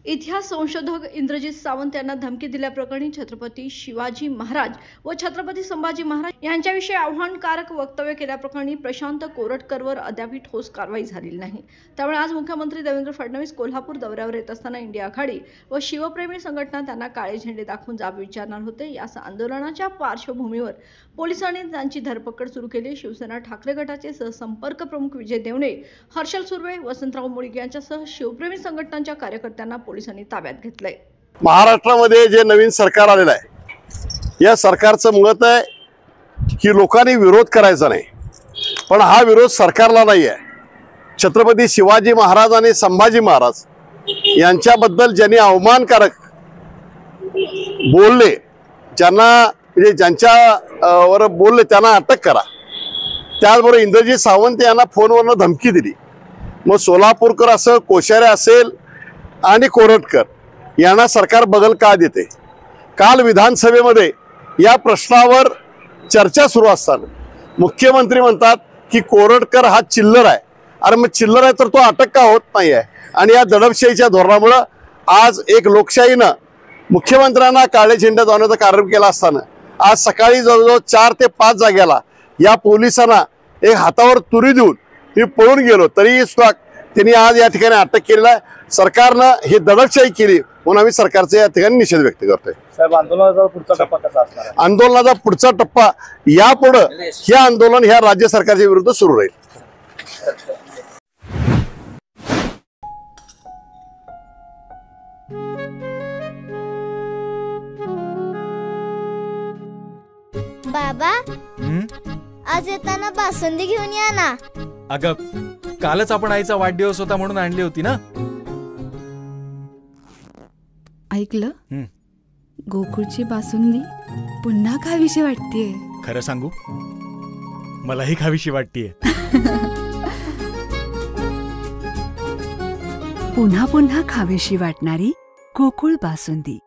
इतिहास संशोधक इंद्रजित सावंत यांना धमकी दिल्याप्रकरणी छत्रपती शिवाजी महाराज व छत्रपती संभाजी महाराज यांच्याविषयी आव्हानकारक वक्तव्य केल्याप्रकरणी प्रशांत कोरटकरवर अद्यापही ठोस कारवाई झालेली नाही। त्यामुळे आज मुख्यमंत्री देवेंद्र फडणवीस कोल्हापूर दौऱ्यावर येत असताना इंडिया आघाडी व शिवप्रेमी संघटना त्यांना काळे झेंडे दाखवून जाब विचारणार होते। या आंदोलनाच्या पार्श्वभूमीवर पोलिसांनी त्यांची धरपकड सुरू केली। शिवसेना ठाकरे गटाचे सहसंपर्क प्रमुख विजय देवणे, हर्षल सुर्वे, वसंतराव मुळीक यांच्यासह शिवप्रेमी संघटनांच्या कार्यकर्त्यांना पोलिसांनी ताब्यात घेतलंय। महाराष्ट्रामध्ये जे नवीन सरकार आलेलं आहे, या सरकारचं मत आहे की लोकांनी विरोध करायचा नाही, पण हा विरोध सरकारला नाही आहे। छत्रपती शिवाजी महाराज आणि संभाजी महाराज यांच्याबद्दल ज्यांनी अवमानकारक बोलले, ज्यांना ज्यांच्यावर बोलले त्यांना अटक करा। त्याचबरोबर इंद्रजित सावंत यांना फोनवरून धमकी दिली। मग सोलापूरकर असेल, कोश्यारी असेल आणि कोरटकर यांना सरकार बगल का देते? काल विधानसभेमध्ये या प्रश्नावर चर्चा सुरू असताना मुख्यमंत्री म्हणतात की कोरटकर हा चिल्लर आहे। अरे मग चिल्लर आहे तर तो अटक का होत नाही आहे? आणि या दडपशाहीच्या धोरणामुळे आज एक लोकशाहीनं मुख्यमंत्र्यांना काळे झेंडे दाखवण्याचा कार्यक्रम केला असताना आज सकाळी जवळजवळ 4 ते 5 जागेला या पोलिसांना एक हातावर तुरी देऊन मी पळून गेलो, तरी सुद्धा त्यांनी आज या ठिकाणी अटक केलेला आहे। सरकारनं ही दडपशाही केली म्हणून आम्ही सरकारचा या ठिकाणी निषेध व्यक्त करतोय। साहेब, आंदोलनाचा पुढचा टप्पा कसा असणार आहे? आंदोलनाचा पुढचा टप्पा यापुढे हे आंदोलन ह्या राज्य सरकारच्या विरुद्ध सुरू राहील। बाबा, आज येताना बासुंदी घेऊन या ना। अगं, कालच आपण आईचा वाढदिवस होता म्हणून आणली होती ना। ऐकलं, गोकुळची बासुंदी पुन्हा खावीशी वाटतेय। खरं सांगू, मलाही खावीशी वाटतेय। पुन्हा पुन्हा खावीशी वाटणारी गोकुळ बासुंदी।